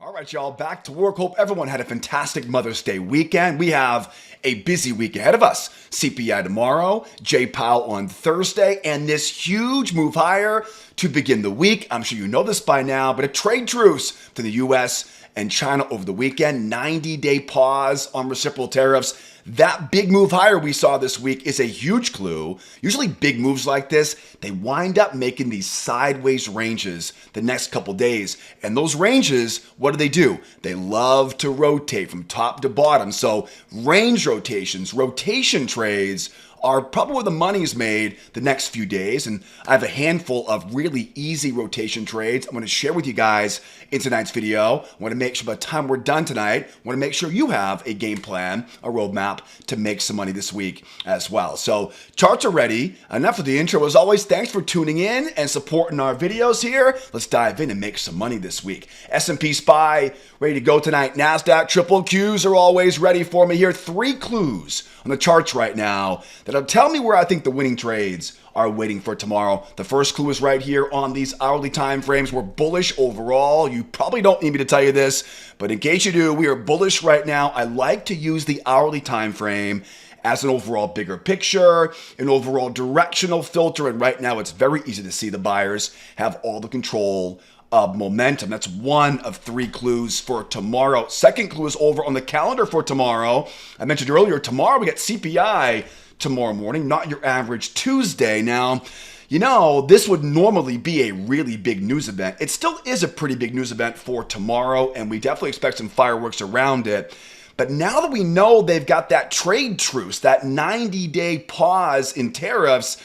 All right, y'all, back to work. Hope everyone had a fantastic Mother's Day weekend. We have a busy week ahead of us. CPI tomorrow, Jay Powell on Thursday, and this huge move higher to begin the week. I'm sure you know this by now, but a trade truce to the U.S. and China over the weekend, 90-day pause on reciprocal tariffs. That big move higher we saw this week is a huge clue. Usually big moves like this, they wind up making these sideways ranges the next couple days. And those ranges, what do? They love to rotate from top to bottom. So range rotations, rotation trades are probably where the money is made the next few days. And I have a handful of really easy rotation trades I'm going to share with you guys in tonight's video. I want to make sure by the time we're done tonight, I want to make sure you have a game plan, a roadmap to make some money this week as well. So charts are ready. Enough of the intro. As always, thanks for tuning in and supporting our videos here. Let's dive in and make some money this week. S&P SPY ready to go tonight. Nasdaq triple Qs are always ready for me here. 3 clues on the charts right now that'll tell me where I think the winning trades are waiting for tomorrow. The first clue is right here on these hourly time frames. We're bullish overall. You probably don't need me to tell you this, but in case you do, we are bullish right now. I like to use the hourly time frame as an overall bigger picture, an overall directional filter, and right now it's very easy to see the buyers have all the control of momentum. That's one of 3 clues for tomorrow. Second clue is over on the calendar for tomorrow. I mentioned earlier, tomorrow we get CPI tomorrow morning, not your average Tuesday. Now, you know, this would normally be a really big news event. It still is a pretty big news event for tomorrow, and we definitely expect some fireworks around it. But now that we know they've got that trade truce, that 90-day pause in tariffs,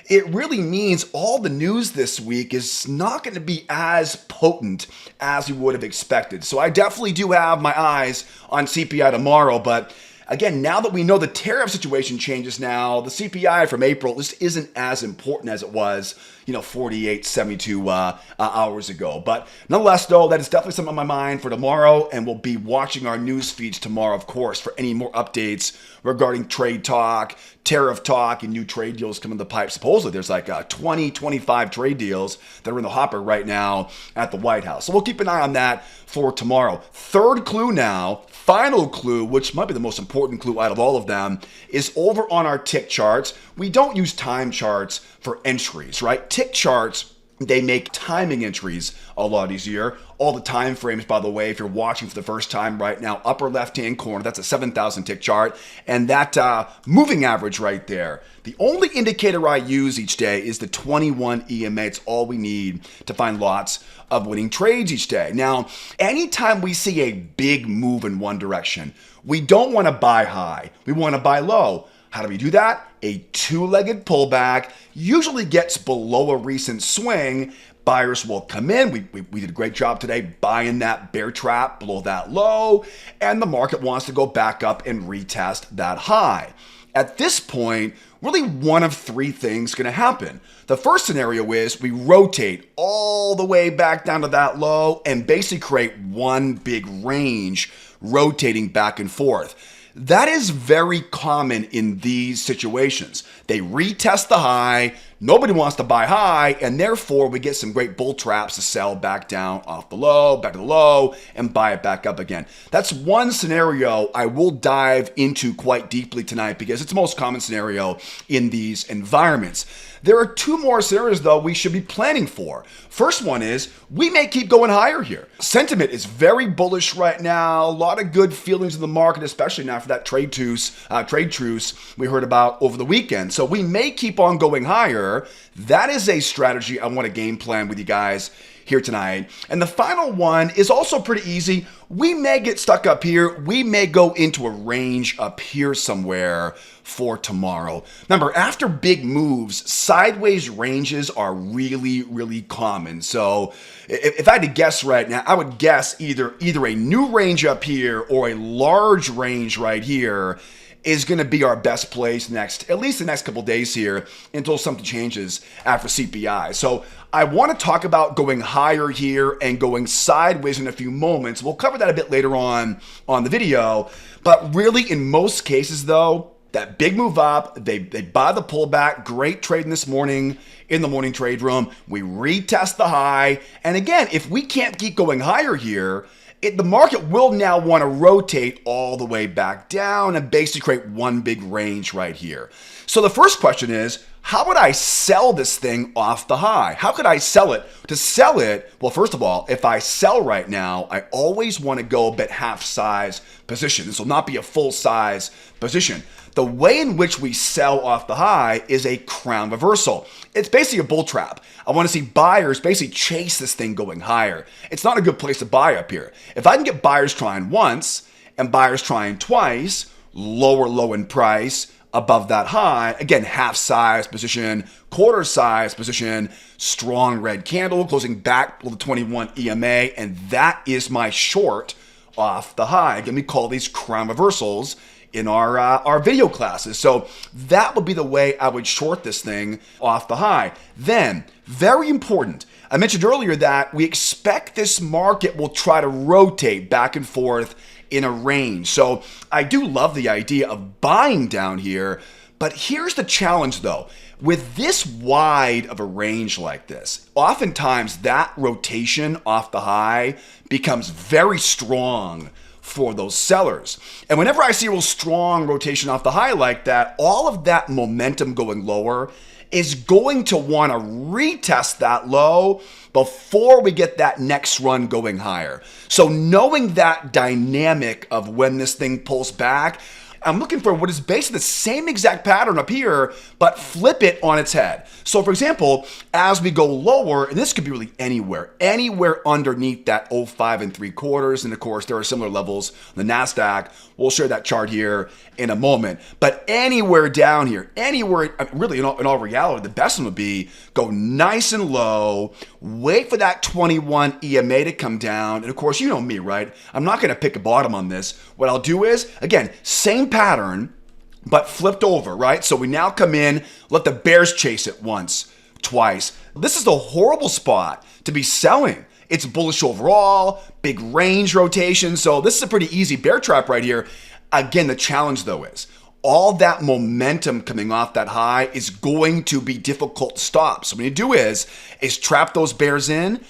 it really means all the news this week is not going to be as potent as we would have expected. So I definitely do have my eyes on CPI tomorrow, but again, now that we know the tariff situation changes now, the CPI from April just isn't as important as it was, 48, 72 hours ago. But nonetheless, though, that is definitely something on my mind for tomorrow, and we'll be watching our news feeds tomorrow, of course, for any more updates regarding trade talk, tariff talk, and new trade deals coming to the pipe. Supposedly, there's like 20, 25 trade deals that are in the hopper right now at the White House. So we'll keep an eye on that for tomorrow. Third clue now, final clue, which might be the most important clue out of all of them, is over on our tick charts. We don't use time charts for entries, right? Tick charts, they make timing entries a lot easier. All the time frames, by the way, if you're watching for the first time right now, upper left-hand corner, that's a 7,000 tick chart. And that moving average right there, the only indicator I use each day is the 21 EMA. It's all we need to find lots of winning trades each day. Now, anytime we see a big move in one direction, we don't want to buy high. We want to buy low. How do we do that? A 2-legged pullback usually gets below a recent swing. Buyers will come in. We did a great job today buying that bear trap below that low, and the market wants to go back up and retest that high. At this point, really one of 3 things going to happen. The first scenario is we rotate all the way back down to that low and basically create one big range rotating back and forth. That is very common in these situations. They retest the high, nobody wants to buy high, and therefore we get some great bull traps to sell back down off the low, back to the low, and buy it back up again. That's one scenario I will dive into quite deeply tonight because it's the most common scenario in these environments. There are 2 more scenarios, though, we should be planning for. First one is we may keep going higher here. Sentiment is very bullish right now. A lot of good feelings in the market, especially now for that trade truce we heard about over the weekend. So we may keep on going higher. That is a strategy I want to game plan with you guys here tonight. And the final one is also pretty easy. We may get stuck up here. We may go into a range up here somewhere for tomorrow. Remember, after big moves, sideways ranges are really, really common. So if I had to guess right now, I would guess either a new range up here or a large range right here is going to be our best place at least the next couple days here until something changes after CPI. So I want to talk about going higher here and going sideways in a few moments. We'll cover that a bit later on the video. But really, in most cases, though, that big move up, they buy the pullback, great trading this morning in the morning trade room. We retest the high. And again, if we can't keep going higher here, the market will now want to rotate all the way back down and basically create one big range right here. So the first question is, how would I sell this thing off the high? How could I sell it? To sell it, well, first of all, if I sell right now, I always want to go a bit half size position. This will not be a full size position. The way in which we sell off the high is a crown reversal. It's basically a bull trap. I want to see buyers basically chase this thing going higher. It's not a good place to buy up here. If I can get buyers trying once and buyers trying twice, lower low in price, above that high, again, half size position, quarter size position, strong red candle closing back below the 21 EMA, and that is my short off the high. Again, we call these crown reversals in our video classes. So that would be the way I would short this thing off the high. Then, very important, I mentioned earlier that we expect this market will try to rotate back and forth in a range. So I do love the idea of buying down here, but here's the challenge though. With this wide of a range like this, oftentimes that rotation off the high becomes very strong for those sellers. And whenever I see a real strong rotation off the high like that, all of that momentum going lower is going to want to retest that low before we get that next run going higher. So knowing that dynamic of when this thing pulls back, I'm looking for what is basically the same exact pattern up here, but flip it on its head. So for example, as we go lower, and this could be really anywhere underneath that 05 3/4, and of course there are similar levels on the Nasdaq. We'll share that chart here in a moment. But anywhere down here, anywhere, really in all reality, the best one would be go nice and low, wait for that 21 EMA to come down. And of course, you know me, right? I'm not going to pick a bottom on this. What I'll do is, again, same pattern, but flipped over, right? So we now come in, let the bears chase it once, twice. This is the horrible spot to be selling. It's bullish overall, big range rotation. So this is a pretty easy bear trap right here. Again, the challenge though is all that momentum coming off that high is going to be difficult to stop. So what you do is trap those bears in,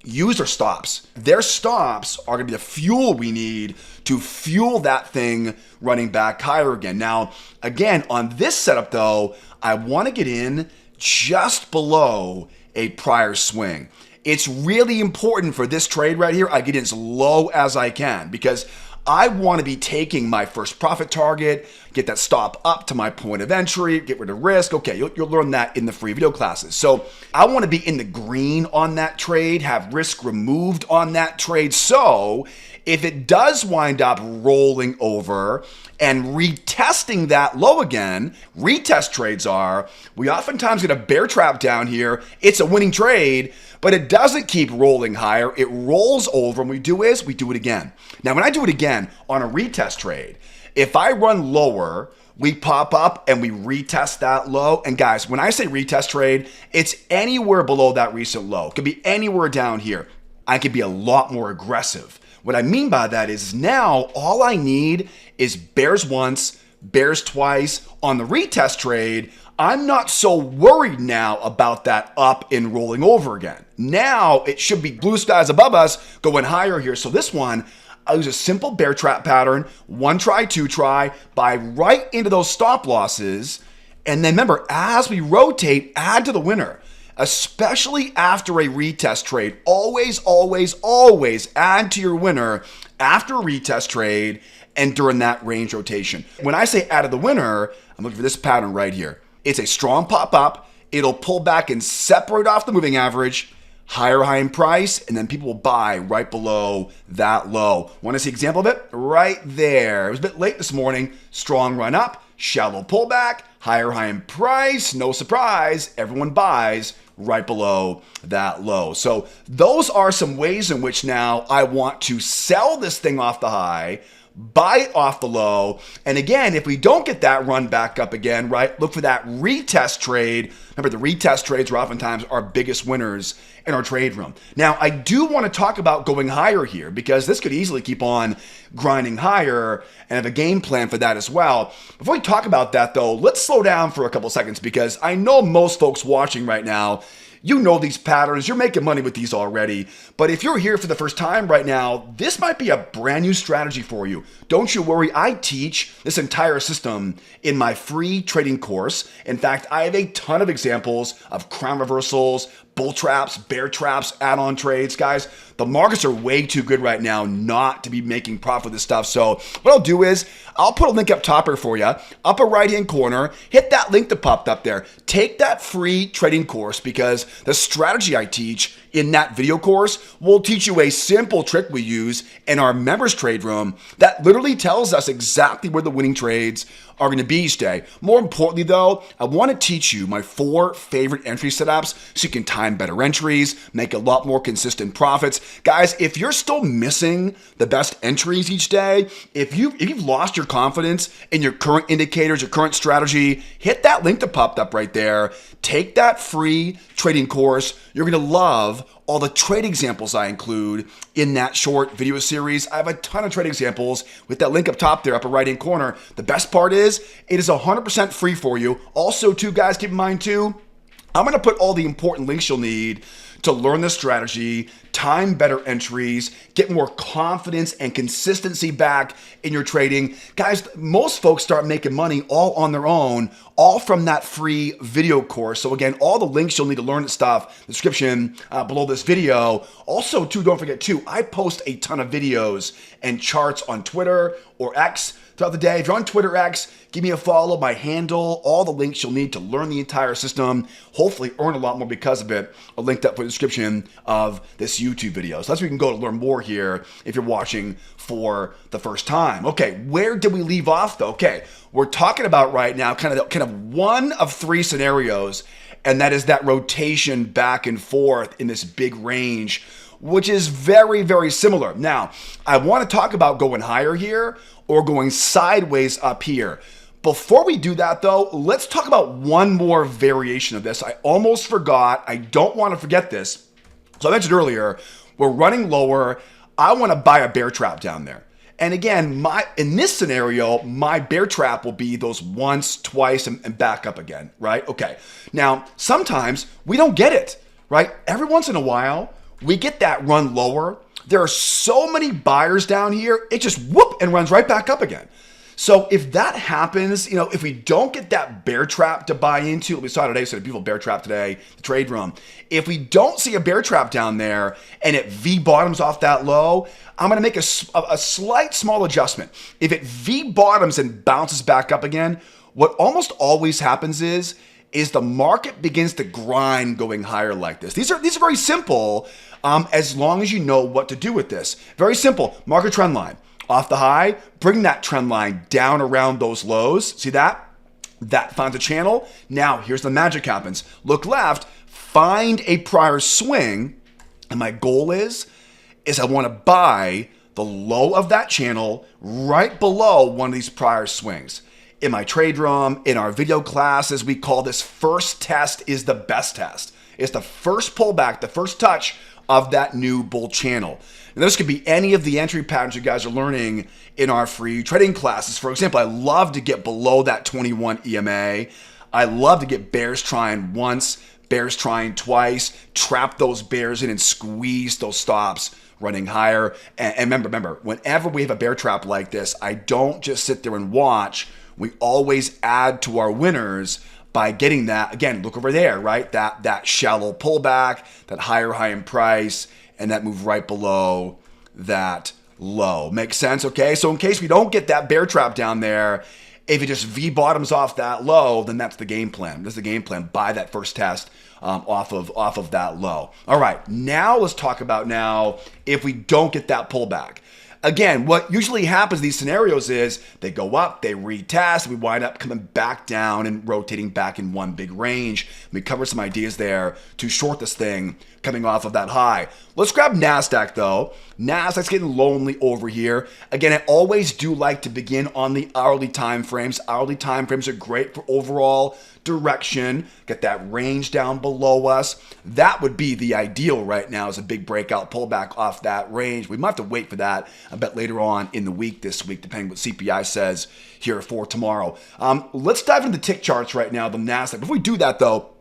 use their stops. Their stops are going to be the fuel we need to fuel that thing running back higher again. Now, again, on this setup though, I want to get in just below a prior swing. It's really important for this trade right here, I get in as low as I can because I want to be taking my first profit target, get that stop up to my point of entry, get rid of risk. Okay, you'll learn that in the free video classes. So I want to be in the green on that trade, have risk removed on that trade. So if it does wind up rolling over and retesting that low again, retest trades are, we oftentimes get a bear trap down here. It's a winning trade, but it doesn't keep rolling higher. It rolls over, and we do it again. Now, when I do it again on a retest trade, if I run lower, we pop up and we retest that low. And guys, when I say retest trade, it's anywhere below that recent low. It could be anywhere down here. I could be a lot more aggressive. What I mean by that is now all I need is bears once, bears twice. On the retest trade, I'm not so worried now about that up and rolling over again. Now it should be blue skies above us going higher here. So this one, I use a simple bear trap pattern, one try, two try, buy right into those stop losses. And then remember, as we rotate, add to the winner. Especially after a retest trade, always, always, always add to your winner after a retest trade and during that range rotation. When I say add to the winner, I'm looking for this pattern right here. It's a strong pop up. It'll pull back and separate off the moving average, higher high in price, and then people will buy right below that low. Want to see an example of it? Right there. It was a bit late this morning. Strong run up, shallow pullback, higher high in price. No surprise, everyone buys right below that low. So those are some ways in which now I want to sell this thing off the high, buy it off the low. And again, if we don't get that run back up again, right, look for that retest trade. Remember, the retest trades are oftentimes our biggest winners in our trade room. Now, I do want to talk about going higher here because this could easily keep on grinding higher and have a game plan for that as well. Before we talk about that though, let's slow down for a couple seconds because I know most folks watching right now, You know these patterns. You're making money with these already. But if you're here for the first time right now, this might be a brand new strategy for you. Don't you worry. I teach this entire system in my free trading course. In fact, I have a ton of examples of crown reversals, bull traps, bear traps, add-on trades. Guys, the markets are way too good right now not to be making profit with this stuff. So what I'll do is I'll put a link up top here for you, upper right-hand corner. Hit that link that popped up there. Take that free trading course, because the strategy I teach in that video course will teach you a simple trick we use in our members trade room that literally tells us exactly where the winning trades are going to be each day. More importantly though, I want to teach you my 4 favorite entry setups so you can time better entries, make a lot more consistent profits. Guys, if you're still missing the best entries each day, if you've lost your confidence in your current indicators, your current strategy, hit that link that popped up right there. Take that free trading course. You're going to love all the trade examples I include in that short video series. I have a ton of trade examples with that link up top there, upper right-hand corner. The best part is it is 100% free for you. Also, too, guys, keep in mind, too, I'm going to put all the important links you'll need to learn this strategy, time better entries, get more confidence and consistency back in your trading. Guys, most folks start making money all on their own, all from that free video course. So again, all the links you'll need to learn this stuff, description below this video. Also, too, don't forget, too, I post a ton of videos and charts on Twitter or X throughout the day. If you're on Twitter X, give me a follow, my handle, all the links you'll need to learn the entire system, hopefully earn a lot more because of it, are linked up in the description of this YouTube video. So that's where you can go to learn more here if you're watching for the first time. Okay, where did we leave off though? Okay, we're talking about right now kind of one of 3 scenarios, and that is that rotation back and forth in this big range, which is very, very similar. Now, I want to talk about going higher here or going sideways up here. Before we do that though, let's talk about one more variation of this. I almost forgot. I don't want to forget this. So I mentioned earlier, we're running lower. I want to buy a bear trap down there. And again, in this scenario, my bear trap will be those once, twice, and back up again, right? Okay. Now, sometimes we don't get it, right? Every once in a while, we get that run lower. There are so many buyers down here, it just whoop and runs right back up again. So if that happens, if we don't get that bear trap to buy into, we saw today, so a beautiful bear trap today, the trade room. If we don't see a bear trap down there and it V bottoms off that low, I'm going to make a slight small adjustment. If it V bottoms and bounces back up again, what almost always happens is the market begins to grind going higher like this. These are very simple as long as you know what to do with this. Very simple. Market trend line. Off the high, bring that trend line down around those lows. See that? That finds a channel. Now, here's the magic happens. Look left, find a prior swing, and my goal is I want to buy the low of that channel right below one of these prior swings. In my trade room, in our video classes, we call this first test is the best test. It's the first pullback, the first touch of that new bull channel. And this could be any of the entry patterns you guys are learning in our free trading classes. For example, I love to get below that 21 EMA. I love to get bears trying once, bears trying twice, trap those bears in and squeeze those stops running higher. And remember, whenever we have a bear trap like this, I don't just sit there and watch. We always add to our winners by getting that, again, look over there, right? That shallow pullback, that higher high in price, and that move right below that low. Makes sense, okay? So in case we don't get that bear trap down there, if it just V bottoms off that low, then that's the game plan. That's the game plan. Buy that first test off of that low. All right, now let's talk about if we don't get that pullback. Again, what usually happens in these scenarios is they go up, they retest, we wind up coming back down and rotating back in one big range. We cover some ideas there to short this thing coming off of that high. Let's grab Nasdaq though. Nasdaq's getting lonely over here. Again, I always do like to begin on the hourly time frames. Hourly time frames are great for overall direction. Get that range down below us. That would be the ideal right now, is a big breakout pullback off that range. We might have to wait for that, I bet, later on in the week this week, depending what CPI says here for tomorrow. Let's dive into the tick charts right now, the Nasdaq. Before we do that though,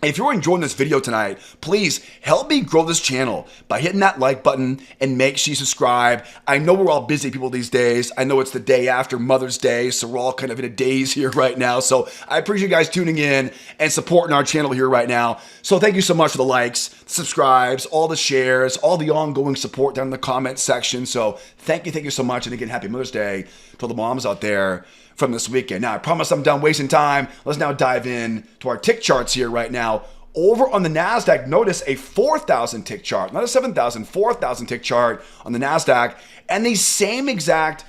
If you're enjoying this video tonight, please help me grow this channel by hitting that like button and make sure you subscribe. I know we're all busy people these days. I know it's the day after Mother's Day, so we're all kind of in a daze here right now. So I appreciate you guys tuning in and supporting our channel here right now. So thank you so much for the likes, the subscribes, all the shares, all the ongoing support down in the comment section. So thank you so much. And again, happy Mother's Day to all the moms out there from this weekend. Now, I promise I'm done wasting time. Let's now dive in to our tick charts here right now. Over on the Nasdaq, notice a 4,000 tick chart, not a 7,000, 4,000 tick chart on the Nasdaq, and the same exact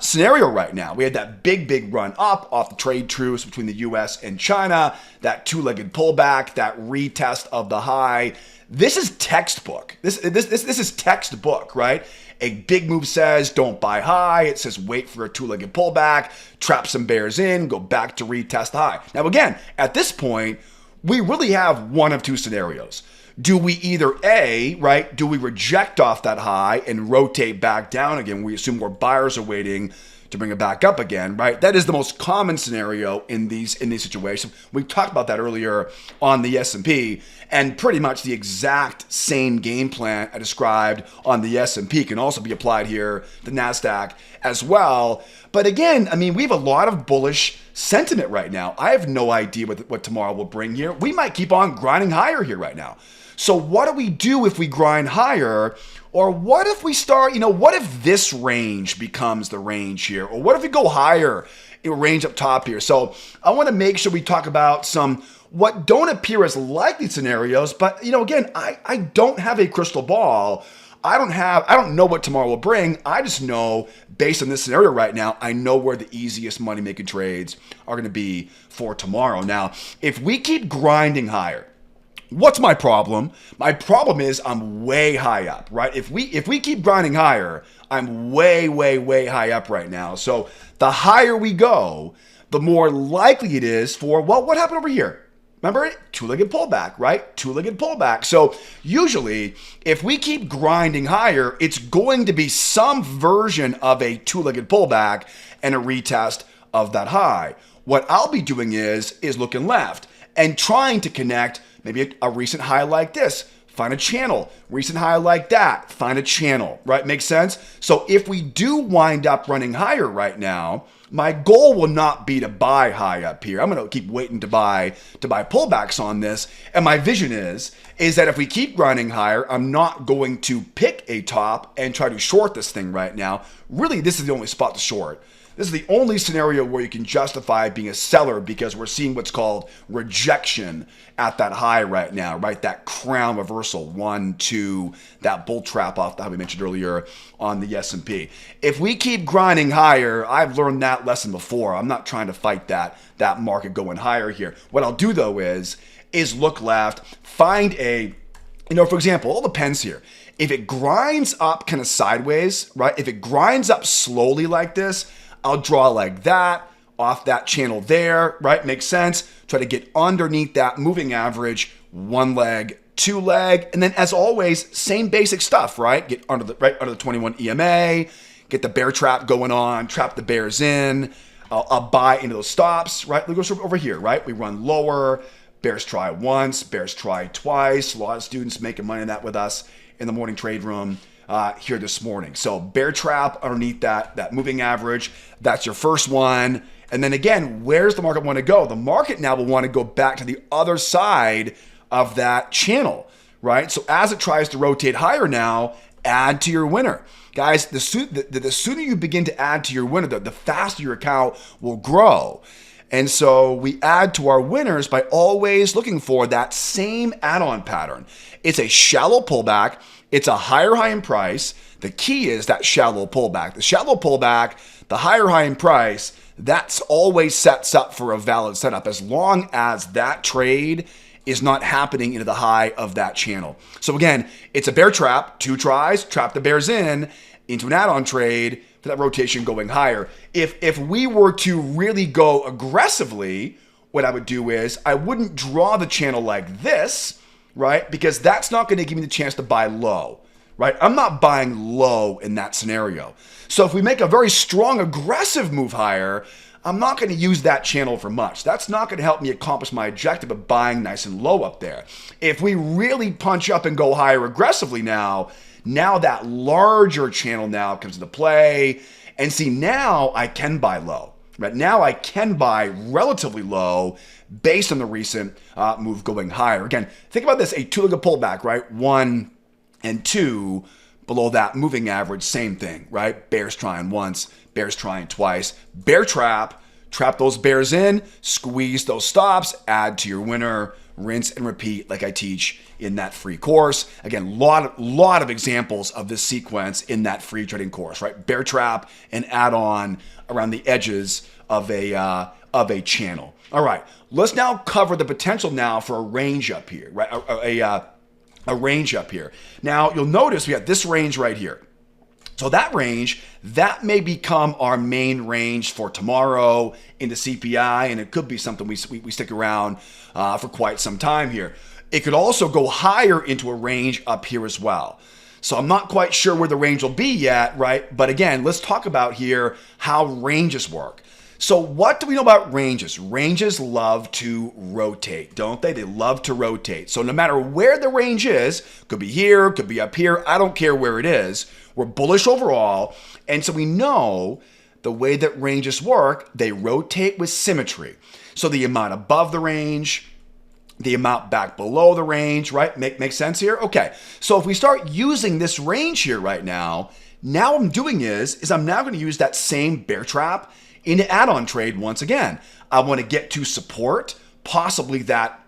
scenario right now. We had that big run up off the trade truce between the U.S. and China, that two-legged pullback, that retest of the high. This is textbook. This is textbook, right? A big move says don't buy high. It says wait for a two-legged pullback, trap some bears in, go back to retest the high. Now again, at this point, we really have one of two scenarios. Do we either A, right, do we reject off that high and rotate back down again? We assume more buyers are waiting to bring it back up again, right? That is the most common scenario in these situations. We talked about that earlier on the S&P, and pretty much the exact same game plan I described on the S&P can also be applied here, the Nasdaq as well. But again, I mean, we have a lot of bullish sentiment right now. I have no idea what tomorrow will bring here. We might keep on grinding higher here right now. So what do we do if we grind higher? Or what if we start, what if this range becomes the range here? Or what if we go higher, range up top here? So I want to make sure we talk about some what don't appear as likely scenarios, but again, I don't have a crystal ball. I don't know what tomorrow will bring. I just know based on this scenario right now, I know where the easiest money making trades are going to be for tomorrow. Now, if we keep grinding higher, what's my problem? My problem is I'm way high up, right? If we keep grinding higher, I'm way high up right now. So the higher we go, the more likely it is for, well, what happened over here? Remember it? Two-legged pullback, right? Two-legged pullback. So usually, if we keep grinding higher, it's going to be some version of a two-legged pullback and a retest of that high. What I'll be doing is looking left and trying to connect maybe a recent high like this. Find a channel. Recent high like that. Find a channel, right? Makes sense? So if we do wind up running higher right now, my goal will not be to buy high up here. I'm going to keep waiting to buy pullbacks on this. And my vision is that if we keep grinding higher, I'm not going to pick a top and try to short this thing right now. Really, this is the only spot to short. This is the only scenario where you can justify being a seller because we're seeing what's called rejection at that high right now, right? That crown reversal, 1, 2, that bull trap off that we mentioned earlier on the S&P. If we keep grinding higher, I've learned that lesson before. I'm not trying to fight that market going higher here. What I'll do though is look left, find a, for example, all depends here. If it grinds up kind of sideways, right? If it grinds up slowly like this, I'll draw like that off that channel there, right? Makes sense. Try to get underneath that moving average, one leg, two leg, and then as always, same basic stuff, right? Get under the 21 EMA, get the bear trap going on, trap the bears in. I'll buy into those stops, right? Let's go over here, right? We run lower, bears try once, bears try twice. A lot of students making money on that with us in the morning trade room. Here this morning. So bear trap underneath that moving average. That's your first one. And then again, where's the market want to go? The market now will want to go back to the other side of that channel, right? So as it tries to rotate higher now, add to your winner. Guys, the sooner you begin to add to your winner, the faster your account will grow. And so we add to our winners by always looking for that same add-on pattern. It's a shallow pullback. It's a higher high in price. The key is that shallow pullback. The shallow pullback, the higher high in price, that's always sets up for a valid setup as long as that trade is not happening into the high of that channel. So again, it's a bear trap, 2 tries, trap the bears in, into an add-on trade for that rotation going higher. If we were to really go aggressively, what I would do is I wouldn't draw the channel like this, right? Because that's not going to give me the chance to buy low, right? I'm not buying low in that scenario. So if we make a very strong aggressive move higher, I'm not going to use that channel for much. That's not going to help me accomplish my objective of buying nice and low up there. If we really punch up and go higher aggressively now that larger channel now comes into play. And see, now I can buy low. Right now I can buy relatively low based on the recent move going higher. Again, think about this, a two-legged pullback, right? 1 and 2 below that moving average, same thing, right? Bears trying once, bears trying twice. Bear trap those bears in, squeeze those stops, add to your winner, rinse and repeat like I teach in that free course. Again, lot of examples of this sequence in that free trading course, right? Bear trap and add on around the edges of a channel. All right, let's now cover the potential now for a range up here, right? A range up here. Now you'll notice we got this range right here. So that range, that may become our main range for tomorrow in the CPI, and it could be something we stick around for quite some time here. It could also go higher into a range up here as well. So I'm not quite sure where the range will be yet, right? But again, let's talk about here how ranges work. So what do we know about ranges? Ranges love to rotate, don't they? They love to rotate. So no matter where the range is, could be here, could be up here, I don't care where it is, we're bullish overall. And so we know the way that ranges work, they rotate with symmetry. So the amount above the range, the amount back below the range, right? Make sense here? Okay, so if we start using this range here right now what I'm doing is I'm now gonna use that same bear trap in an add-on trade once again. I wanna get to support, possibly that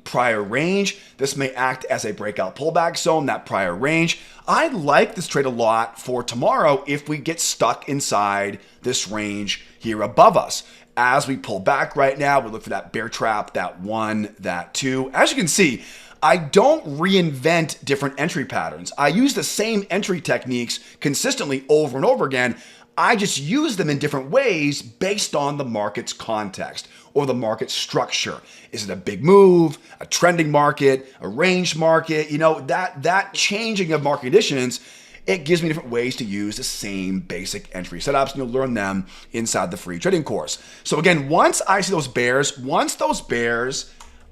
prior range. This may act as a breakout pullback zone, that prior range. I like this trade a lot for tomorrow if we get stuck inside this range here above us. As we pull back right now, we look for that bear trap, that 1, that 2. As you can see, I don't reinvent different entry patterns. I use the same entry techniques consistently over and over again. I just use them in different ways based on the market's context or the market structure. Is it a big move, a trending market, a range market? You know, that changing of market conditions, it gives me different ways to use the same basic entry setups, and you'll learn them inside the free trading course. So again, once I see those bears,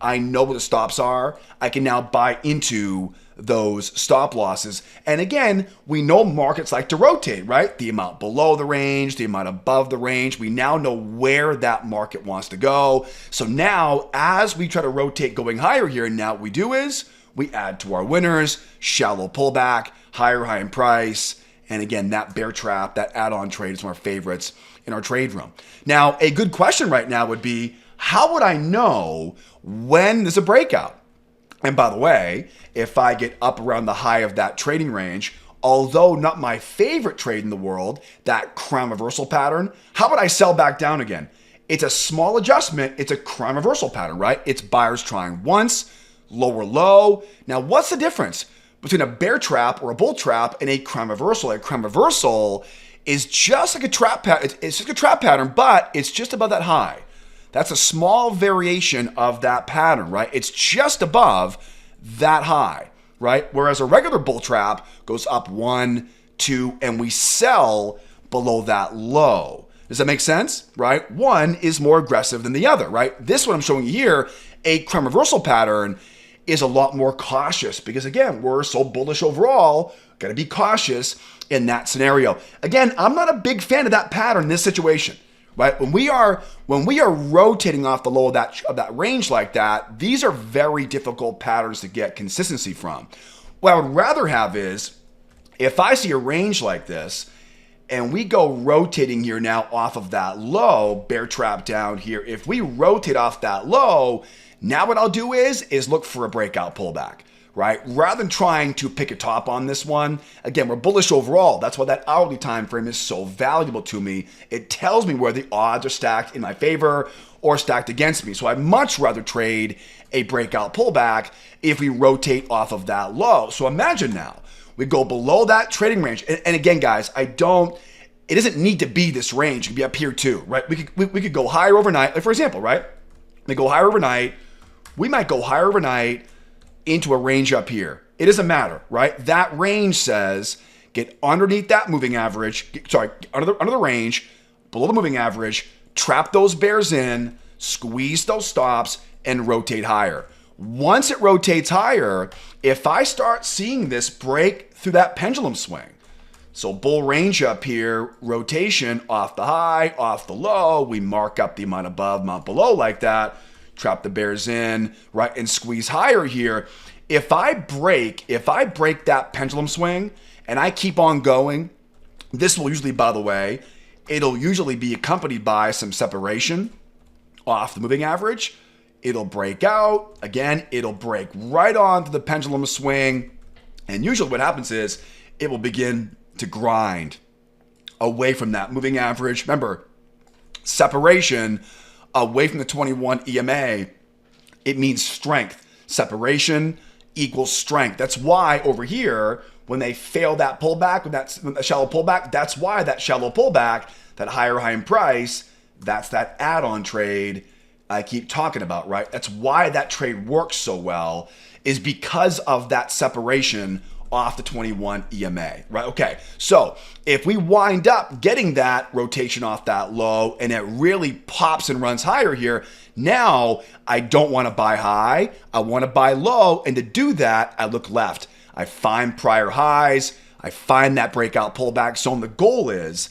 I know what the stops are, I can now buy into those stop losses. And again, we know markets like to rotate, right? The amount below the range, the amount above the range. We now know where that market wants to go. So now as we try to rotate going higher here, now what we do is we add to our winners, shallow pullback, higher high in price. And again, that bear trap, that add-on trade is one of our favorites in our trade room. Now, a good question right now would be, how would I know when there's a breakout? And by the way, if I get up around the high of that trading range, although not my favorite trade in the world, that crown reversal pattern, how would I sell back down again? It's a small adjustment. It's a crown reversal pattern, right? It's buyers trying once, lower low. Now, what's the difference between a bear trap or a bull trap and a crown reversal? A crown reversal is just like a trap pattern. It's just a trap pattern, but it's just above that high. That's a small variation of that pattern, right? It's just above that high, right? Whereas a regular bull trap goes up 1, 2, and we sell below that low. Does that make sense, right? One is more aggressive than the other, right? This one I'm showing you here, a crown reversal pattern, is a lot more cautious because again, we're so bullish overall, got to be cautious in that scenario. Again, I'm not a big fan of that pattern in this situation. Right? When we are rotating off the low of that range like that, these are very difficult patterns to get consistency from. What I would rather have is, if I see a range like this, and we go rotating here now off of that low, bear trap down here, if we rotate off that low, now what I'll do is look for a breakout pullback. Right? Rather than trying to pick a top on this one, again, we're bullish overall. That's why that hourly time frame is so valuable to me. It tells me where the odds are stacked in my favor or stacked against me. So I'd much rather trade a breakout pullback if we rotate off of that low. So imagine now, we go below that trading range. And again, guys, it doesn't need to be this range. It could be up here too, right? We could go higher overnight. Like for example, right? They go higher overnight. We might go higher overnight into a range up here. It doesn't matter, right? That range says get underneath that moving average, under the range, below the moving average, trap those bears in, squeeze those stops, and rotate higher. Once it rotates higher, if I start seeing this break through that pendulum swing, so bull range up here, rotation off the high, off the low, we mark up the amount above, amount below like that, trap the bears in, right, and squeeze higher here. If I break that pendulum swing and I keep on going, this will usually, by the way, it'll usually be accompanied by some separation off the moving average. It'll break out. Again, it'll break right onto the pendulum swing. And usually what happens is it will begin to grind away from that moving average. Remember, separation away from the 21 EMA, it means strength. Separation equals strength. That's why over here, when they fail that pullback, when that shallow pullback, that's why that shallow pullback, that higher high in price, that's that add-on trade I keep talking about, right? That's why that trade works so well, is because of that separation off the 21 EMA, right? Okay, so if we wind up getting that rotation off that low and it really pops and runs higher here, now I don't want to buy high, I want to buy low, and to do that, I look left. I find prior highs, I find that breakout pullback zone. The goal is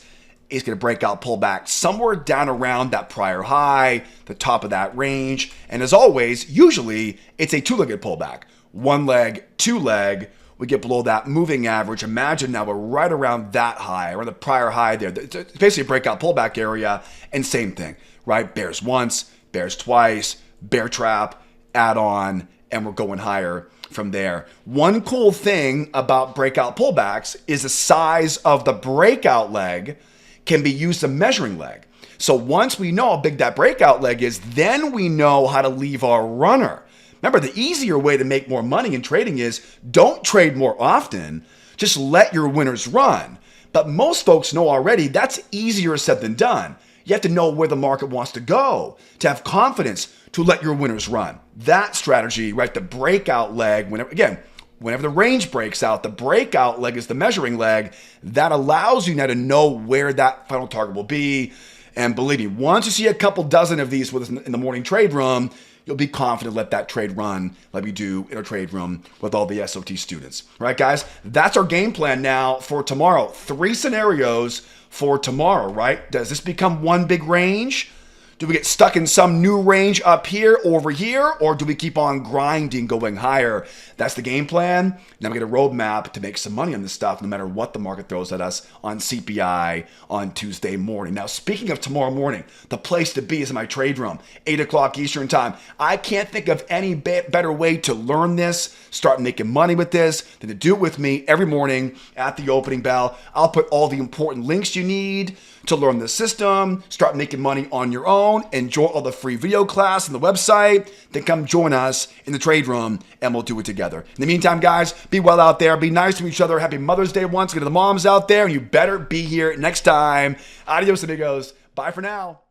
going to break out pullback somewhere down around that prior high, the top of that range. And as always, usually it's a two-legged pullback. One leg, two leg, we get below that moving average. Imagine now we're right around that high, around the prior high there. It's basically a breakout pullback area, and same thing, right? Bears once, bears twice, bear trap, add on, and we're going higher from there. One cool thing about breakout pullbacks is the size of the breakout leg can be used as a measuring leg. So once we know how big that breakout leg is, then we know how to leave our runner. Remember, the easier way to make more money in trading is don't trade more often, just let your winners run. But most folks know already that's easier said than done. You have to know where the market wants to go to have confidence to let your winners run. That strategy, right, the breakout leg, whenever the range breaks out, the breakout leg is the measuring leg. That allows you now to know where that final target will be. And believe me, once you see a couple dozen of these with us in the morning trade room, you'll be confident to let that trade run like we do in our trade room with all the SOT students. All right, guys, that's our game plan now for tomorrow. 3 scenarios for tomorrow, right? Does this become one big range? Do we get stuck in some new range up here, over here, or do we keep on grinding, going higher? That's the game plan. Now we get a roadmap to make some money on this stuff, no matter what the market throws at us on CPI on Tuesday morning. Now, speaking of tomorrow morning, the place to be is in my trade room, 8 o'clock Eastern time. I can't think of any better way to learn this, start making money with this, than to do it with me every morning at the opening bell. I'll put all the important links you need to learn the system, start making money on your own, enjoy all the free video class on the website, then come join us in the trade room and we'll do it together. In the meantime, guys, be well out there, be nice to each other. Happy Mother's Day once again to the moms out there, and you better be here next time. Adios, amigos. Bye for now.